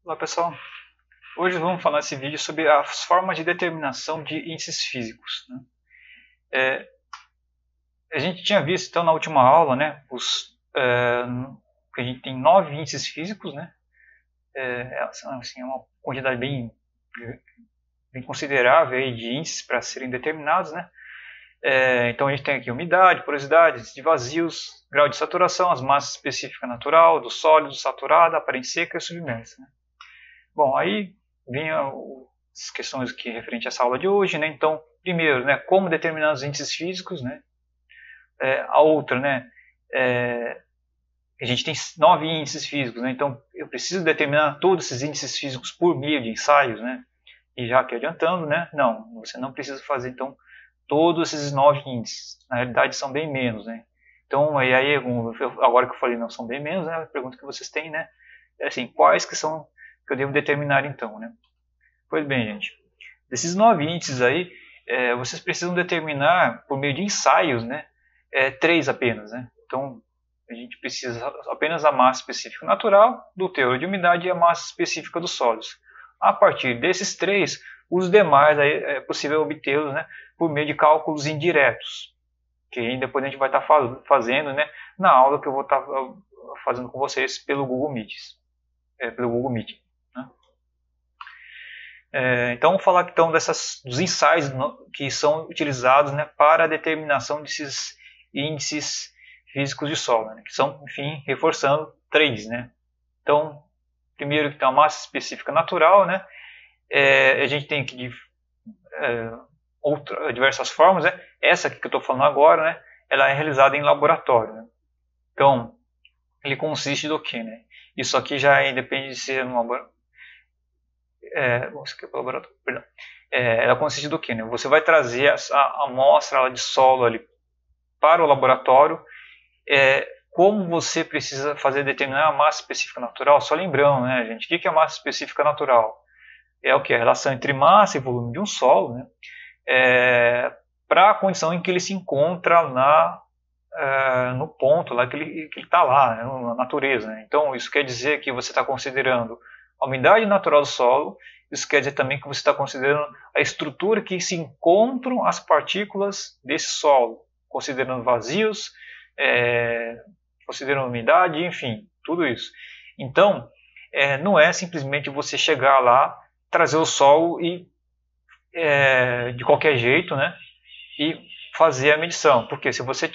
Olá pessoal, hoje vamos falar nesse vídeo sobre as formas de determinação de índices físicos, né? A gente tinha visto então na última aula, né, que a gente tem 9 índices físicos, né? Assim, é uma quantidade bem considerável aí de índices para serem determinados, né? Então a gente tem aqui umidade, porosidade, índice de vazios, grau de saturação, as massas específicas natural, do sólido, saturado, aparência seca e submersa, né? Bom, aí vem as questões que referente a essa aula de hoje, né? Então, primeiro, né, como determinar os índices físicos, né? A outra, né, a gente tem 9 índices físicos, né? Então eu preciso determinar todos esses índices físicos por meio de ensaios, né? E já que adiantando, né, não, você não precisa fazer então todos esses 9 índices. Na realidade são bem menos, né? Então aí agora que eu falei não são bem menos, né? A pergunta que vocês têm, né, é assim, quais que eu devo determinar então, né? Pois bem, gente, desses 9 índices aí, vocês precisam determinar por meio de ensaios, né, 3 apenas, né? Então, a gente precisa apenas da massa específica natural, do teor de umidade e a massa específica dos sólidos. A partir desses 3, os demais aí é possível obtê-los, né, por meio de cálculos indiretos, que depois a gente vai estar fazendo, né, na aula que eu vou estar fazendo com vocês pelo Google Meet. Né? Então, vamos falar então dos ensaios que são utilizados, né, para a determinação desses índices físicos de solo, né, que são, enfim, reforçando 3. Né? Então, primeiro que tem a massa específica natural, né, a gente tem aqui diversas formas, né? Essa aqui que eu estou falando agora, né, ela é realizada em laboratório. Né? Então, ele consiste do que? Né? Isso aqui já depende de ser um laboratório. Ela consiste do que? Né? Você vai trazer a amostra de solo ali para o laboratório. Como você precisa determinar a massa específica natural? Só lembrando, né, gente, o que é a massa específica natural? É o que? A relação entre massa e volume de um solo, né, para a condição em que ele se encontra no ponto lá que ele está lá, né, na natureza. Né? Então, isso quer dizer que você está considerando a umidade natural do solo. Isso quer dizer também que você está considerando a estrutura que se encontram as partículas desse solo, considerando vazios, considerando umidade, enfim, tudo isso. Então, não é simplesmente você chegar lá, trazer o solo e de qualquer jeito, né, e fazer a medição, porque se você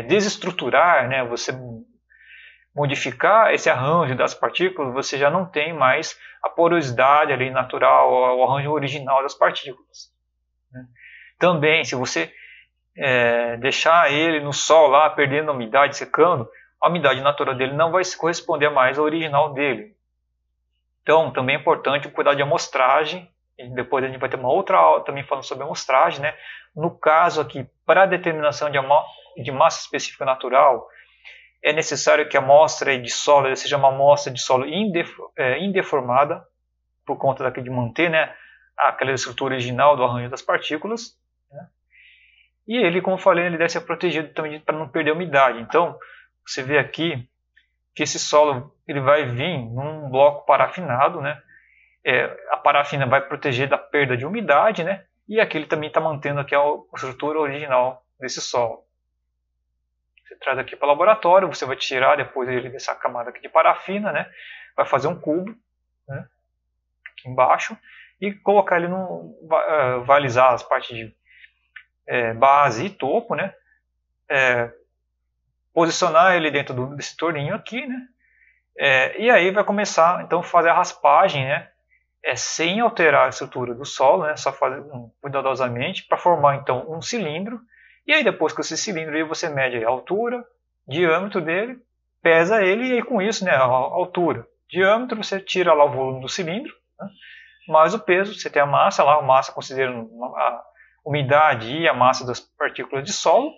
desestruturar, né, você modificar esse arranjo das partículas, você já não tem mais a porosidade ali natural, o arranjo original das partículas. Né? Também, se você deixar ele no sol lá, perdendo a umidade, secando, a umidade natural dele não vai se corresponder mais à original dele. Então, também é importante o cuidado de amostragem, e depois a gente vai ter uma outra aula também falando sobre amostragem, né? No caso aqui, para a determinação de massa específica natural, é necessário que a amostra de solo seja uma amostra de solo indeformada, por conta de manter, né, aquela estrutura original do arranjo das partículas. Né? E ele, como eu falei, ele deve ser protegido também para não perder a umidade. Então, você vê aqui que esse solo ele vai vir num bloco parafinado, né? A parafina vai proteger da perda de umidade, né? E aqui ele também está mantendo aqui a estrutura original desse solo. Você traz aqui para o laboratório, você vai tirar depois ele dessa camada aqui de parafina, né? Vai fazer um cubo, né, aqui embaixo e colocar ele vai alisar as partes de base e topo, né? Posicionar ele dentro desse torninho aqui, né? E aí vai começar então a fazer a raspagem, né? Sem alterar a estrutura do solo, né? Só fazer cuidadosamente para formar então um cilindro. E aí depois com esse cilindro aí você mede a altura, diâmetro dele, pesa ele e aí com isso, né, a altura, diâmetro, você tira lá o volume do cilindro, né, mais o peso, você tem a massa lá, a massa considerando a umidade e a massa das partículas de solo,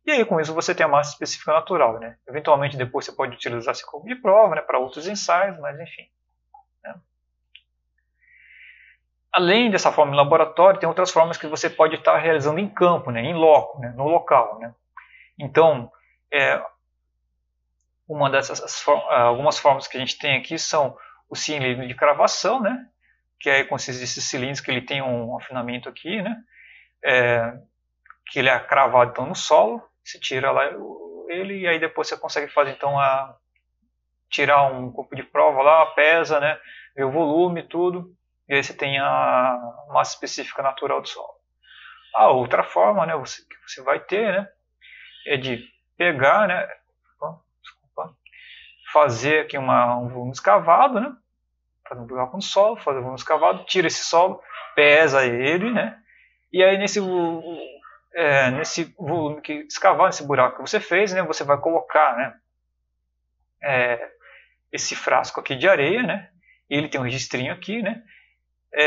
e aí com isso você tem a massa específica natural. Né. Eventualmente depois você pode utilizar esse como de prova, né, para outros ensaios, mas enfim. Né. Além dessa forma em laboratório, tem outras formas que você pode estar realizando em campo, né, em loco, né, no local. Né. Então, algumas formas que a gente tem aqui são o cilindro de cravação, né? Que aí consiste desses cilindros que ele tem um afinamento aqui, né? Que ele é cravado então no solo, você tira lá ele e aí depois você consegue fazer então tirar um corpo de prova lá, pesa, né? Ver o volume, tudo, e aí você tem a massa específica natural do solo. A outra forma, né, que você vai ter, né, é de pegar, né, fazer aqui um volume escavado, né, fazer um buraco no solo, fazer um volume escavado, tira esse solo, pesa ele, né, e aí nesse volume que escavar, nesse buraco que você fez, né, você vai colocar, né, esse frasco aqui de areia, né, e ele tem um registrinho aqui, né,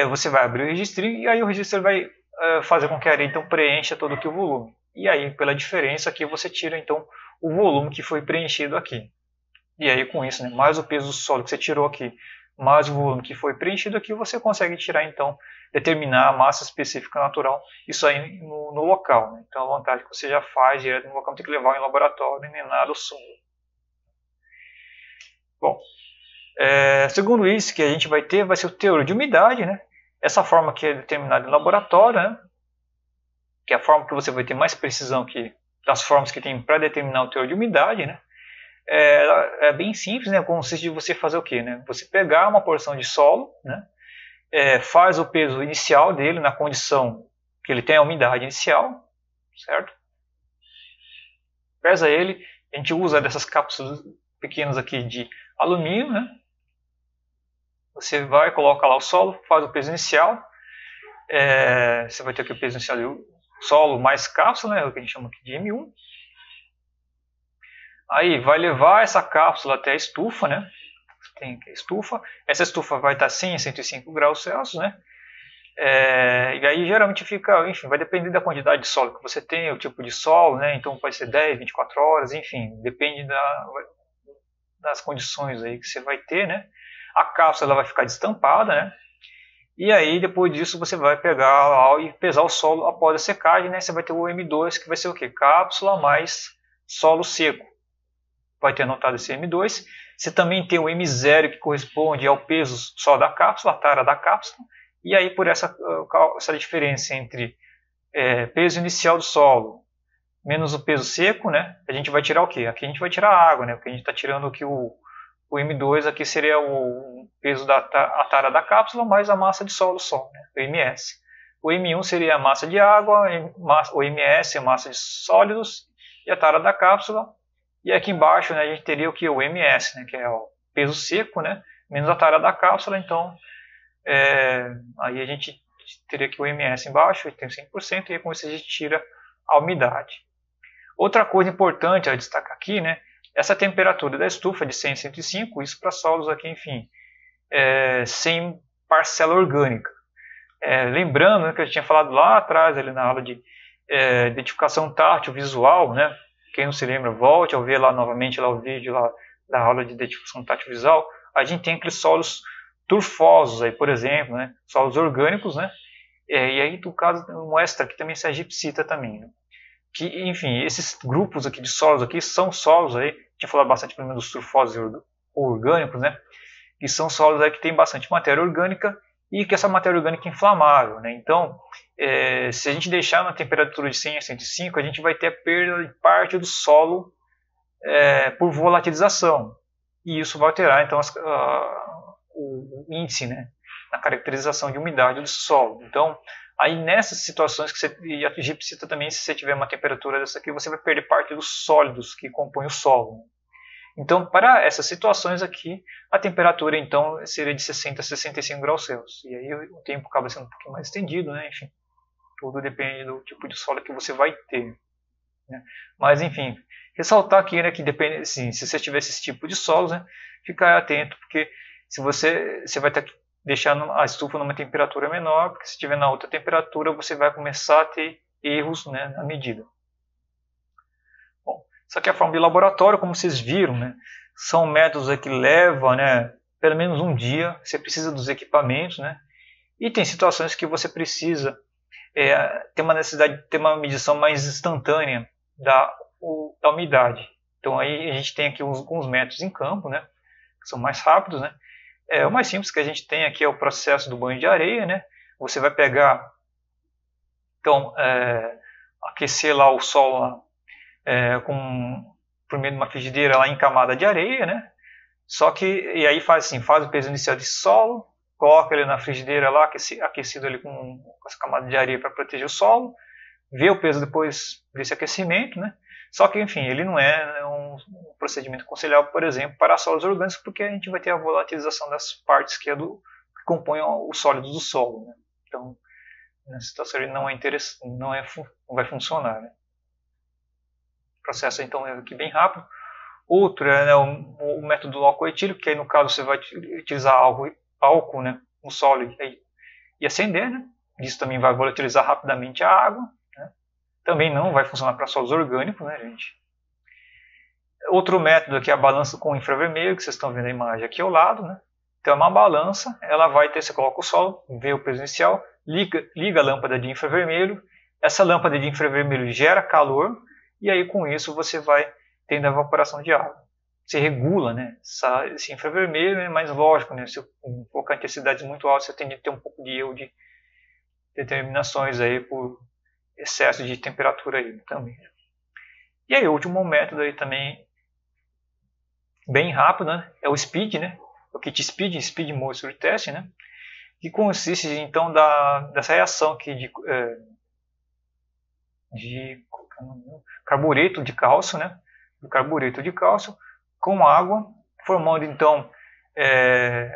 você vai abrir o registrinho e aí o registro vai fazer com que a areia então preencha todo aqui o volume. E aí, pela diferença aqui, você tira então o volume que foi preenchido aqui. E aí, com isso, né, mais o peso do solo que você tirou aqui, mais o volume que foi preenchido aqui, você consegue tirar então, determinar a massa específica natural, isso aí no local. Né? Então, a vantagem que você já faz direto no local, não tem que levar em laboratório nem nada ao solo. Bom, segundo isso que a gente vai ter, vai ser o teor de umidade, né? Essa forma que é determinada em laboratório, né? Que é a forma que você vai ter mais precisão das formas que tem para determinar o teor de umidade, né? É bem simples, né? Consiste de você fazer o quê, né? Você pegar uma porção de solo, né? Faz o peso inicial dele na condição que ele tem a umidade inicial, certo? Pesa ele, a gente usa dessas cápsulas pequenas aqui de alumínio, né? Você vai, coloca lá o solo, faz o peso inicial, você vai ter aqui o peso inicial do solo mais cápsula, né, o que a gente chama aqui de M1. Aí vai levar essa cápsula até a estufa, né? Tem a estufa. Essa estufa vai estar sim, 105 graus Celsius, né? E aí geralmente fica, enfim, vai depender da quantidade de solo que você tem, o tipo de solo, né? Então pode ser 10, 24 horas, enfim, depende das condições aí que você vai ter, né? A cápsula ela vai ficar destampada, né? E aí depois disso você vai pegar e pesar o solo após a secagem, né? Você vai ter o M2 que vai ser o quê? Cápsula mais solo seco. Vai ter anotado esse M2. Você também tem o M0 que corresponde ao peso só da cápsula, a tara da cápsula. E aí por essa diferença entre peso inicial do solo menos o peso seco, né? A gente vai tirar o quê? Aqui a gente vai tirar a água, né? Porque a gente está tirando aqui o M2 aqui seria o peso a tara da cápsula mais a massa de solo só, né? O MS. O M1 seria a massa de água, o MS a massa de sólidos e a tara da cápsula. E aqui embaixo, né, a gente teria o que? O MS, né, que é o peso seco, né, menos a tara da cápsula. Então, aí a gente teria aqui o MS embaixo, tem 100%, e com isso a gente tira a umidade. Outra coisa importante a destacar aqui, né, essa temperatura da estufa de 100 a 105, isso para solos aqui, enfim, sem parcela orgânica. Lembrando, né, que eu tinha falado lá atrás, ali na aula de identificação tátil visual, né? Quem não se lembra, volte ao ver lá novamente lá o vídeo lá da aula de identificação tátil visual. A gente tem aqueles solos turfosos, aí, por exemplo, né? Solos orgânicos, né? E aí, no caso, mostra que também se agipsita também, né? Que, enfim, esses grupos aqui de solos aqui são solos aí, tinha falado bastante pelo menos dos turfosos orgânicos, né? Que são solos aí que tem bastante matéria orgânica e que essa matéria orgânica é inflamável, né? Então, se a gente deixar na temperatura de 100 a 105, a gente vai ter a perda de parte do solo por volatilização. E isso vai alterar, então, o índice, né, na caracterização de umidade do solo. Então, aí nessas situações que você agipsita também, se você tiver uma temperatura dessa aqui, você vai perder parte dos sólidos que compõem o solo. Então, para essas situações aqui, a temperatura então seria de 60 a 65 graus Celsius. E aí o tempo acaba sendo um pouquinho mais estendido, né? Enfim, tudo depende do tipo de solo que você vai ter. Né? Mas, enfim, ressaltar aqui, né, que depende, assim, se você tiver esse tipo de solos, né, ficar atento, porque se você vai ter que deixar a estufa numa temperatura menor, porque se estiver na outra temperatura, você vai começar a ter erros, né, na medida. Bom, isso aqui é a forma de laboratório, como vocês viram, né, são métodos que levam, né, pelo menos um dia, você precisa dos equipamentos, né, e tem situações que você precisa ter uma necessidade de ter uma medição mais instantânea da umidade. Então aí a gente tem aqui alguns métodos em campo, né, que são mais rápidos, né. O mais simples que a gente tem aqui é o processo do banho de areia, né. Você vai pegar, então, aquecer lá o solo lá, por meio de uma frigideira lá em camada de areia, né. Só que, e aí faz o peso inicial de solo, coloca ele na frigideira lá, aquecido ali com essa camada de areia para proteger o solo, vê o peso depois desse aquecimento, né? Só que, enfim, ele não é um procedimento aconselhável, por exemplo, para solos orgânicos, porque a gente vai ter a volatilização das partes que compõem o sólido do solo, né? Então, nessa situação ele não vai funcionar, né? O processo, então, é aqui bem rápido. Outro é, né, o método do álcool etílico, que aí no caso você vai utilizar álcool, né, no solo e acender, né? Isso também vai volatilizar rapidamente a água, né? Também não vai funcionar para solos orgânicos, né, gente? Outro método aqui é a balança com infravermelho, que vocês estão vendo a imagem aqui ao lado, né? Então é uma balança, ela vai ter, você coloca o solo, vê o peso inicial, liga a lâmpada de infravermelho, essa lâmpada de infravermelho gera calor, e aí com isso você vai tendo a evaporação de água. Você regula, né, esse infravermelho, é mais lógico, né, se colocar intensidades muito altas, você tende a ter um pouco de erro de determinações aí por excesso de temperatura aí também. E aí o último método aí também bem rápido, né, é o SPEED, né, o kit Speed Moisture Test, né, que consiste então dessa reação aqui de carbureto de cálcio, né, do carbureto de cálcio com água, formando então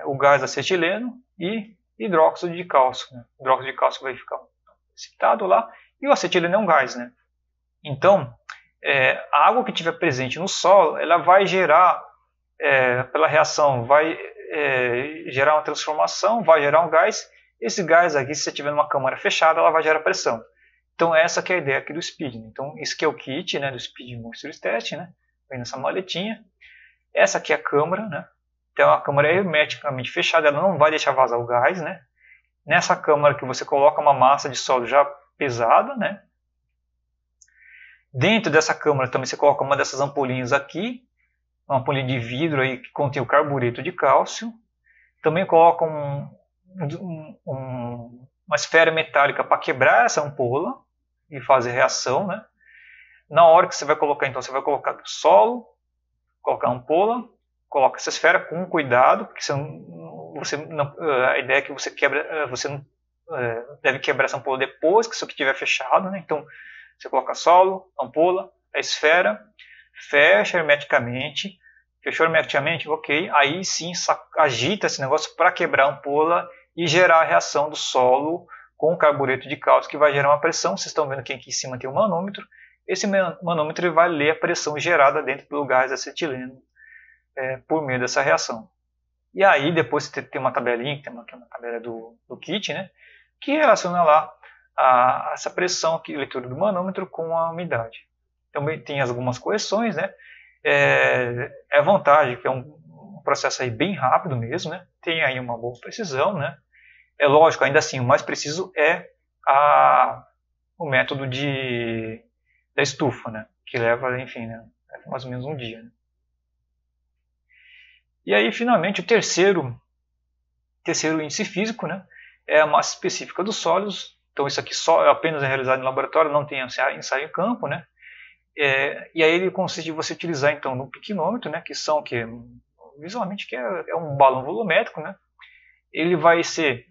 o gás acetileno e hidróxido de cálcio. Né? O hidróxido de cálcio vai ficar precipitado lá e o acetileno é um gás. Né? Então, a água que estiver presente no solo, ela vai gerar, pela reação, vai gerar uma transformação, vai gerar um gás. Esse gás aqui, se você tiver numa câmara fechada, ela vai gerar pressão. Então essa que é a ideia aqui do Speed. Né? Então esse aqui é o kit, né, do Speed Moisture Test, né? Vem nessa maletinha. Essa aqui é a câmara, né? Então a câmara é hermeticamente fechada, ela não vai deixar vazar o gás, né? Nessa câmara que você coloca uma massa de solo já pesada, né? Dentro dessa câmara também você coloca uma dessas ampolinhas aqui, uma ampolinha de vidro aí que contém o carbureto de cálcio. Também coloca uma esfera metálica para quebrar essa ampola e fazer reação, né? Na hora que você vai colocar, então, você vai colocar o solo, colocar a ampola, coloca essa esfera com cuidado, porque a ideia é que você não deve quebrar essa ampola depois que isso aqui estiver fechado, né? Então, você coloca solo, ampola, a esfera, fecha hermeticamente, fechou hermeticamente, ok, aí sim agita esse negócio para quebrar a ampola e gerar a reação do solo com o carbureto de cálcio, que vai gerar uma pressão. Vocês estão vendo que aqui em cima tem um manômetro. Esse manômetro vai ler a pressão gerada dentro do gás acetileno por meio dessa reação. E aí depois você tem uma tabelinha, que é uma tabela do kit, né, que relaciona lá essa pressão aqui, leitura do manômetro com a umidade. Também tem algumas correções, né, a vantagem que é um processo aí bem rápido mesmo, né, tem aí uma boa precisão, né. É lógico, ainda assim, o mais preciso é o método da estufa, né, que leva, enfim, né, mais ou menos um dia. Né. E aí, finalmente, o terceiro índice físico, né, é a massa específica dos sólidos. Então, isso aqui só apenas é realizado em laboratório, não tem ensaio em campo, né. E aí ele consiste de você utilizar, então, no piquinômetro, né, que visualmente que é um balão volumétrico, né. Ele vai ser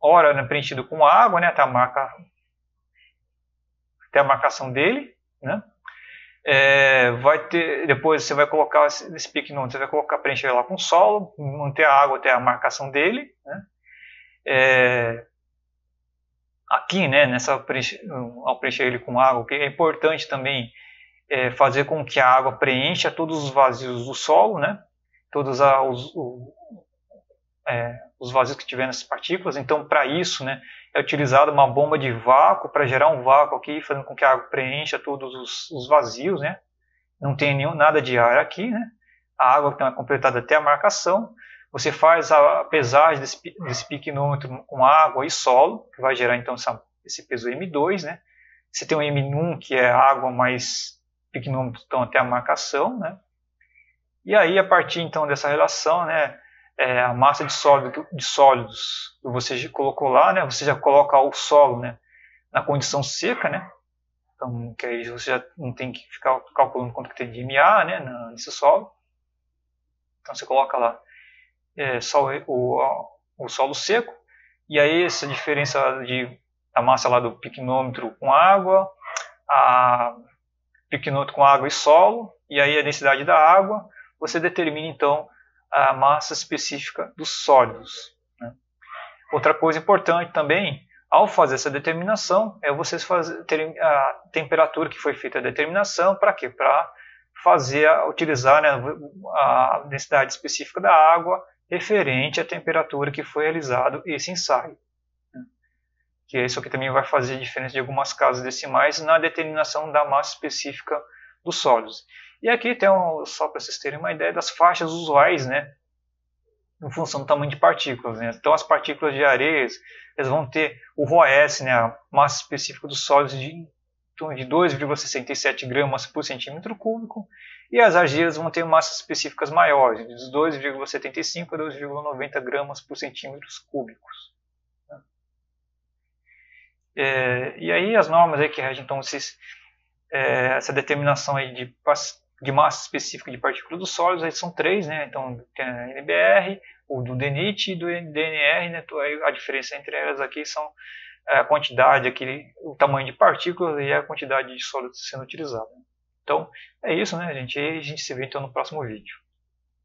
ora, né, preenchido com água, né, até a marcação dele, né. Depois você vai colocar esse piquinômetro, você vai preencher lá com solo, manter a água até a marcação dele, né. Aqui, né, ao preencher ele com água, o que é importante também é fazer com que a água preencha todos os vazios do solo, né, todos os vazios que tiver nessas partículas. Então, para isso, né, é utilizada uma bomba de vácuo para gerar um vácuo aqui, fazendo com que a água preencha todos os vazios, né? Não tem nada de ar aqui, né? A água então é completada até a marcação. Você faz a pesagem desse piquinômetro com água e solo, que vai gerar então esse peso M2, né? Você tem o M1, que é a água mais piquenômetro então, até a marcação, né? E aí, a partir então dessa relação, né, a massa de sólidos que você colocou lá, né, você já coloca o solo, né, na condição seca, né? Então, que aí você já não tem que ficar calculando quanto que tem de MA, né, nesse solo. Então você coloca lá só o solo seco, e aí essa diferença da massa lá do piquenômetro com água, a piquenômetro com água e solo, e aí a densidade da água, você determina então a massa específica dos sólidos, né? Outra coisa importante também, ao fazer essa determinação, é vocês terem a temperatura que foi feita a determinação, para quê? Para utilizar, né, a densidade específica da água referente à temperatura que foi realizado esse ensaio, né? Que isso aqui também vai fazer diferença de algumas casas decimais na determinação da massa específica dos sólidos. E aqui tem só para vocês terem uma ideia das faixas usuais, né, em função do tamanho de partículas, né? Então as partículas de areias, elas vão ter o ROS, né, a massa específica dos sólidos de 2,67 gramas por centímetro cúbico, e as argilas vão ter massas específicas maiores, de 2,75 a 2,90 gramas por centímetros cúbicos. E aí as normas aí que regem então essa determinação aí de massa específica de partículas dos sólidos, aí são três, né? Então tem a NBR, o do DENIT e do DNR, né? Então, aí a diferença entre elas aqui são a quantidade, o tamanho de partículas e a quantidade de sólido sendo utilizado. Então é isso, né, gente? E a gente se vê então no próximo vídeo.